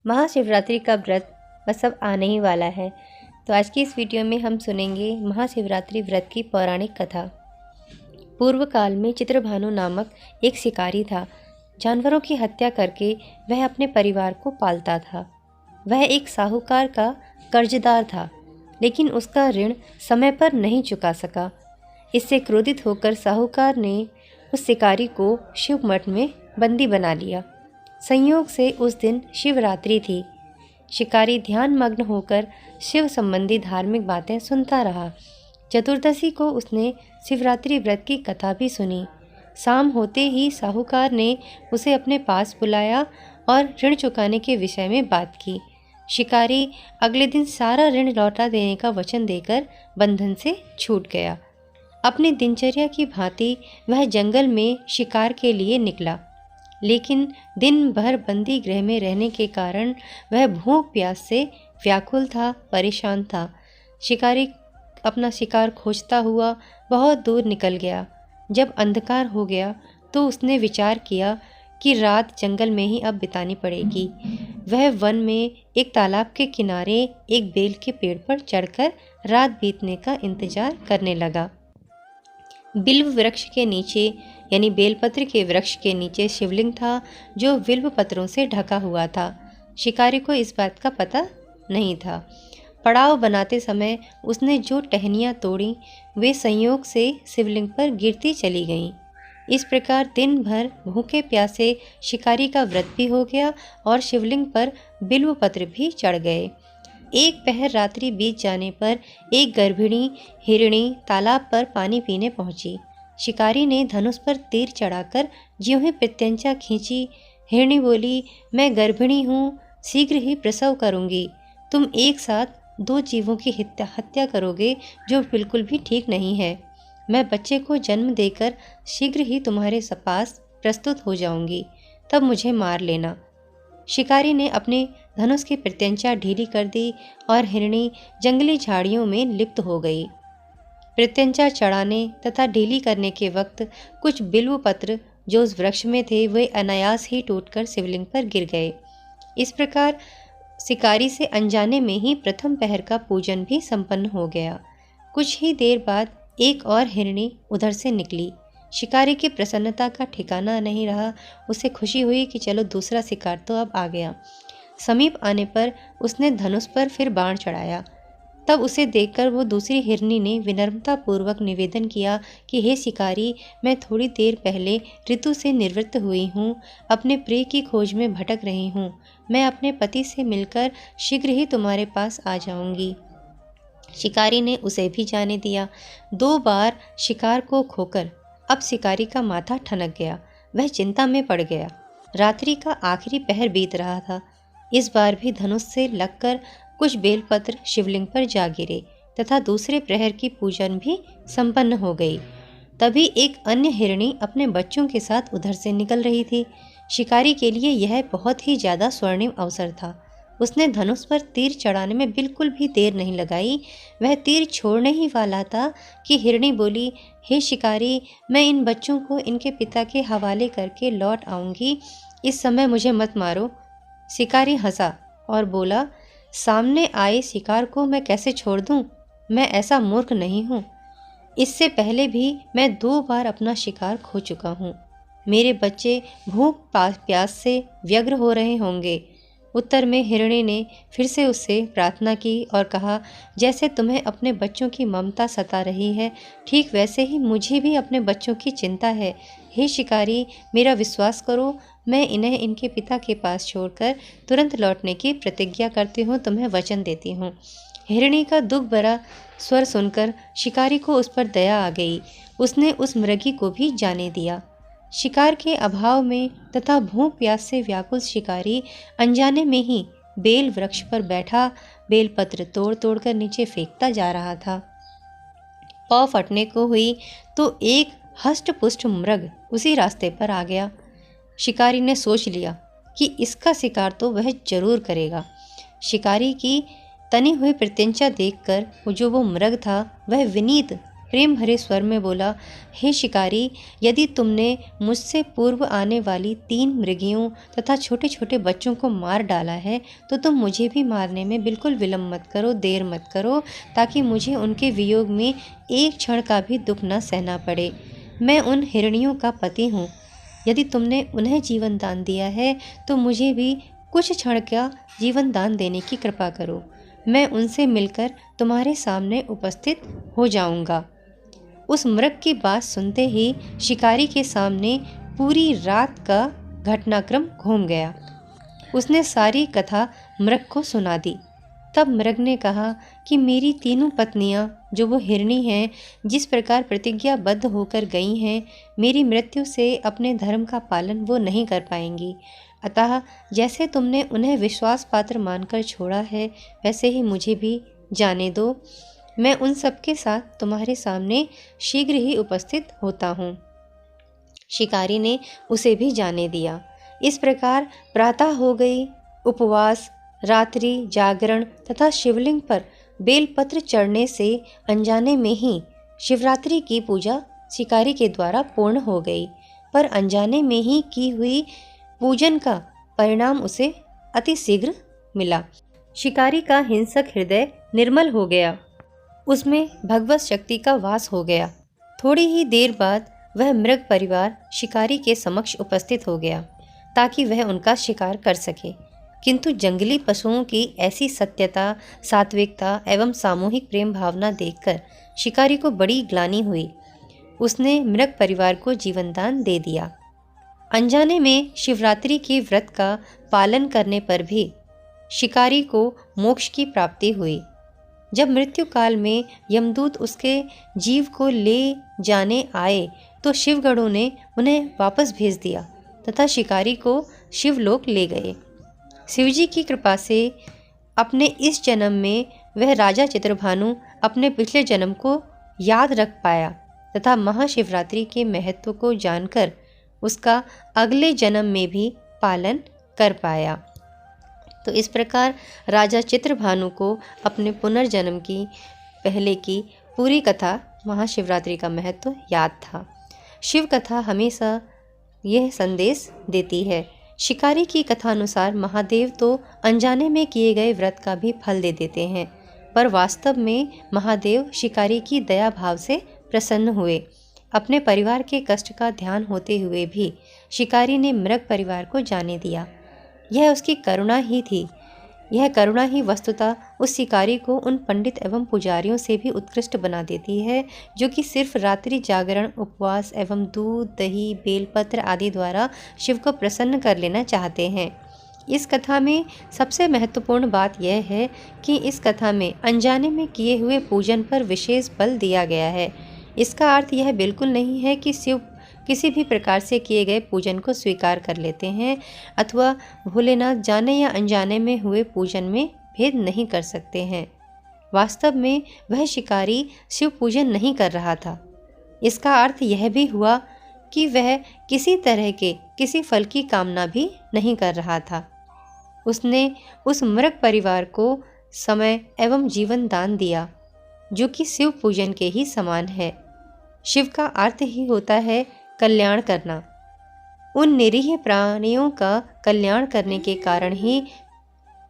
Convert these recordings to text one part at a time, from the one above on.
महाशिवरात्रि का व्रत बस अब आने ही वाला है। तो आज की इस वीडियो में हम सुनेंगे महाशिवरात्रि व्रत की पौराणिक कथा। पूर्व काल में चित्रभानु नामक एक शिकारी था। जानवरों की हत्या करके वह अपने परिवार को पालता था। वह एक साहूकार का कर्जदार था, लेकिन उसका ऋण समय पर नहीं चुका सका। इससे क्रोधित होकर साहूकार ने उस शिकारी को शिव मठ में बंदी बना लिया। संयोग से उस दिन शिवरात्रि थी। शिकारी ध्यान मग्न होकर शिव संबंधी धार्मिक बातें सुनता रहा। चतुर्दशी को उसने शिवरात्रि व्रत की कथा भी सुनी। शाम होते ही साहूकार ने उसे अपने पास बुलाया और ऋण चुकाने के विषय में बात की। शिकारी अगले दिन सारा ऋण लौटा देने का वचन देकर बंधन से छूट गया। अपनी दिनचर्या की भांति वह जंगल में शिकार के लिए निकला, लेकिन दिन भर बंदी गृह में रहने के कारण वह भूख प्यास से व्याकुल था, परेशान था। शिकारी अपना शिकार खोजता हुआ बहुत दूर निकल गया। जब अंधकार हो गया तो उसने विचार किया कि रात जंगल में ही अब बितानी पड़ेगी। वह वन में एक तालाब के किनारे एक बेल के पेड़ पर चढ़कर रात बीतने का इंतजार करने लगा। बिल्व वृक्ष के नीचे यानी बेलपत्र के वृक्ष के नीचे शिवलिंग था, जो बिल्व पत्रों से ढका हुआ था। शिकारी को इस बात का पता नहीं था। पड़ाव बनाते समय उसने जो टहनियाँ तोड़ी वे संयोग से शिवलिंग पर गिरती चली गईं। इस प्रकार दिन भर भूखे प्यासे शिकारी का व्रत भी हो गया और शिवलिंग पर बिल्व पत्र भी चढ़ गए। एक पहर रात्रि बीत जाने पर एक गर्भिणी हिरणी तालाब पर पानी पीने पहुंची। शिकारी ने धनुष पर तीर चढ़ाकर ज्यों ही प्रत्यंचा खींची। हिरणी बोली, मैं गर्भिणी हूँ, शीघ्र ही प्रसव करूँगी। तुम एक साथ दो जीवों की हत्या करोगे, जो बिल्कुल भी ठीक नहीं है। मैं बच्चे को जन्म देकर शीघ्र ही तुम्हारे पास प्रस्तुत हो जाऊँगी, तब मुझे मार लेना। शिकारी ने अपने धनुष की प्रत्यंचा ढीली कर दी और हिरणी जंगली झाड़ियों में लिप्त हो गई। प्रत्यंचा चढ़ाने तथा ढीली करने के वक्त कुछ बिल्व पत्र जो उस वृक्ष में थे वे अनायास ही टूटकर शिवलिंग पर गिर गए। इस प्रकार शिकारी से अनजाने में ही प्रथम पहर का पूजन भी संपन्न हो गया। कुछ ही देर बाद एक और हिरणी उधर से निकली। शिकारी की प्रसन्नता का ठिकाना नहीं रहा। उसे खुशी हुई कि चलो दूसरा शिकार तो अब आ गया। समीप आने पर उसने धनुष पर फिर बाण चढ़ाया। तब उसे देखकर वो दूसरी हिरनी ने विनम्रता पूर्वक निवेदन किया कि हे शिकारी, मैं थोड़ी देर पहले ऋतु से निवृत्त हुई हूँ, अपने प्रिय की खोज में भटक रही हूँ। मैं अपने पति से मिलकर शीघ्र ही तुम्हारे पास आ जाऊँगी। शिकारी ने उसे भी जाने दिया। 2 बार शिकार को खोकर अब शिकारी का माथा ठनक गया। वह चिंता में पड़ गया। रात्रि का आखिरी पहर बीत रहा था। इस बार भी धनुष से लगकर कुछ बेलपत्र शिवलिंग पर जा गिरे तथा दूसरे प्रहर की पूजन भी संपन्न हो गई। तभी एक अन्य हिरणी अपने बच्चों के साथ उधर से निकल रही थी। शिकारी के लिए यह बहुत ही ज़्यादा स्वर्णिम अवसर था। उसने धनुष पर तीर चढ़ाने में बिल्कुल भी देर नहीं लगाई। वह तीर छोड़ने ही वाला था कि हिरणी बोली, हे शिकारी, मैं इन बच्चों को इनके पिता के हवाले करके लौट आऊँगी। इस समय मुझे मत मारो। शिकारी हंसा और बोला, सामने आए शिकार को मैं कैसे छोड़ दूं? मैं ऐसा मूर्ख नहीं हूँ। इससे पहले भी मैं 2 बार अपना शिकार खो चुका हूँ। मेरे बच्चे भूख प्यास से व्यग्र हो रहे होंगे। उत्तर में हिरणी ने फिर से उससे प्रार्थना की और कहा, जैसे तुम्हें अपने बच्चों की ममता सता रही है, ठीक वैसे ही मुझे भी अपने बच्चों की चिंता है। हे शिकारी, मेरा विश्वास करो, मैं इन्हें इनके पिता के पास छोड़कर तुरंत लौटने की प्रतिज्ञा करती हूँ, तुम्हें वचन देती हूँ। हिरणी का दुख भरा स्वर सुनकर शिकारी को उस पर दया आ गई। उसने उस मृगी को भी जाने दिया। शिकार के अभाव में तथा भूख प्यास से व्याकुल शिकारी अनजाने में ही बेल वृक्ष पर बैठा बेलपत्र तोड़ तोड़ कर नीचे फेंकता जा रहा था। पाँव फटने को हुई तो एक हष्ट पुष्ट मृग उसी रास्ते पर आ गया। शिकारी ने सोच लिया कि इसका शिकार तो वह जरूर करेगा। शिकारी की तनी हुई प्रत्यंचा देखकर जो वो मृग था वह विनीत प्रेम भरे स्वर में बोला, हे शिकारी, यदि तुमने मुझसे पूर्व आने वाली 3 मृगियों तथा छोटे छोटे बच्चों को मार डाला है तो तुम मुझे भी मारने में बिल्कुल विलम्ब मत करो, देर मत करो, ताकि मुझे उनके वियोग में एक क्षण का भी दुख न सहना पड़े। मैं उन हिरनियों का पति हूँ। यदि तुमने उन्हें जीवन दान दिया है तो मुझे भी कुछ क्षण का जीवन दान देने की कृपा करो। मैं उनसे मिलकर तुम्हारे सामने उपस्थित हो जाऊंगा। उस मृग की बात सुनते ही शिकारी के सामने पूरी रात का घटनाक्रम घूम गया। उसने सारी कथा मृग को सुना दी। तब मृग ने कहा कि मेरी तीनों पत्नियां, जो वो हिरनी हैं, जिस प्रकार प्रतिज्ञाबद्ध होकर गई हैं, मेरी मृत्यु से अपने धर्म का पालन वो नहीं कर पाएंगी। अतः जैसे तुमने उन्हें विश्वास पात्र मानकर छोड़ा है, वैसे ही मुझे भी जाने दो। मैं उन सबके साथ तुम्हारे सामने शीघ्र ही उपस्थित होता हूँ। शिकारी ने उसे भी जाने दिया। इस प्रकार प्रातः हो गई। उपवास, रात्रि जागरण तथा शिवलिंग पर बेलपत्र चढ़ने से अनजाने में ही शिवरात्रि की पूजा शिकारी के द्वारा पूर्ण हो गई। पर अनजाने में ही की हुई पूजन का परिणाम उसे अति शीघ्र मिला। शिकारी का हिंसक हृदय निर्मल हो गया। उसमें भगवत शक्ति का वास हो गया। थोड़ी ही देर बाद वह मृग परिवार शिकारी के समक्ष उपस्थित हो गया ताकि वह उनका शिकार कर सके। किंतु जंगली पशुओं की ऐसी सत्यता, सात्विकता एवं सामूहिक प्रेम भावना देखकर शिकारी को बड़ी ग्लानि हुई। उसने मृग परिवार को जीवनदान दे दिया। अनजाने में शिवरात्रि के व्रत का पालन करने पर भी शिकारी को मोक्ष की प्राप्ति हुई। जब मृत्यु काल में यमदूत उसके जीव को ले जाने आए तो शिवगणों ने उन्हें वापस भेज दिया तथा शिकारी को शिवलोक ले गए। शिवजी की कृपा से अपने इस जन्म में वह राजा चित्रभानु अपने पिछले जन्म को याद रख पाया तथा महाशिवरात्रि के महत्व को जानकर उसका अगले जन्म में भी पालन कर पाया। तो इस प्रकार राजा चित्रभानु को अपने पुनर्जन्म की पहले की पूरी कथा, महाशिवरात्रि का महत्व याद था। शिव कथा हमेशा यह संदेश देती है। शिकारी की कथा अनुसार महादेव तो अनजाने में किए गए व्रत का भी फल दे देते हैं, पर वास्तव में महादेव शिकारी की दया भाव से प्रसन्न हुए। अपने परिवार के कष्ट का ध्यान होते हुए भी शिकारी ने मृग परिवार को जाने दिया। यह उसकी करुणा ही थी। यह करुणा ही वस्तुतः उस शिकारी को उन पंडित एवं पुजारियों से भी उत्कृष्ट बना देती है, जो कि सिर्फ रात्रि जागरण, उपवास एवं दूध, दही, बेलपत्र आदि द्वारा शिव को प्रसन्न कर लेना चाहते हैं। इस कथा में सबसे महत्वपूर्ण बात यह है कि इस कथा में अनजाने में किए हुए पूजन पर विशेष बल दिया गया है। इसका अर्थ यह बिल्कुल नहीं है कि शिव किसी भी प्रकार से किए गए पूजन को स्वीकार कर लेते हैं अथवा भोलेनाथ जाने या अनजाने में हुए पूजन में भेद नहीं कर सकते हैं। वास्तव में वह शिकारी शिव पूजन नहीं कर रहा था। इसका अर्थ यह भी हुआ कि वह किसी तरह के किसी फल की कामना भी नहीं कर रहा था। उसने उस मृग परिवार को समय एवं जीवन दान दिया, जो कि शिव पूजन के ही समान है। शिव का अर्थ ही होता है कल्याण करना। उन निरीह प्राणियों का कल्याण करने के कारण ही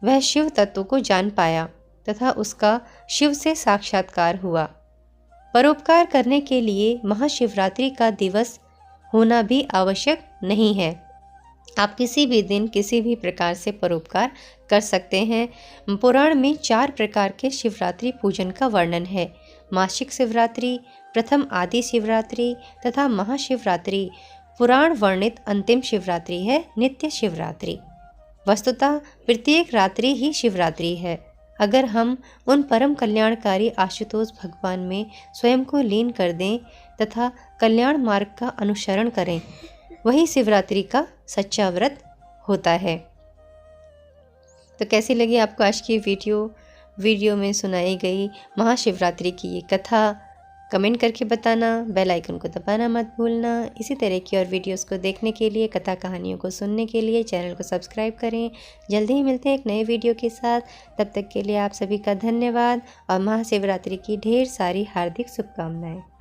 वह शिव तत्व को जान पाया तथा उसका शिव से साक्षात्कार हुआ। परोपकार करने के लिए महाशिवरात्रि का दिवस होना भी आवश्यक नहीं है। आप किसी भी दिन किसी भी प्रकार से परोपकार कर सकते हैं। पुराण में 4 प्रकार के शिवरात्रि पूजन का वर्णन है। मासिक शिवरात्रि, प्रथम आदि शिवरात्रि तथा महाशिवरात्रि। पुराण वर्णित अंतिम शिवरात्रि है नित्य शिवरात्रि। वस्तुतः प्रत्येक रात्रि ही शिवरात्रि है। अगर हम उन परम कल्याणकारी आशुतोष भगवान में स्वयं को लीन कर दें तथा कल्याण मार्ग का अनुसरण करें, वही शिवरात्रि का सच्चा व्रत होता है। तो कैसी लगी आपको आज की वीडियो में सुनाई गई महाशिवरात्रि की ये कथा। कमेंट करके बताना, बेल आइकन को दबाना मत भूलना। इसी तरह की और वीडियोस को देखने के लिए, कथा कहानियों को सुनने के लिए चैनल को सब्सक्राइब करें। जल्दी ही मिलते हैं एक नए वीडियो के साथ। तब तक के लिए आप सभी का धन्यवाद और महाशिवरात्रि की ढेर सारी हार्दिक शुभकामनाएं।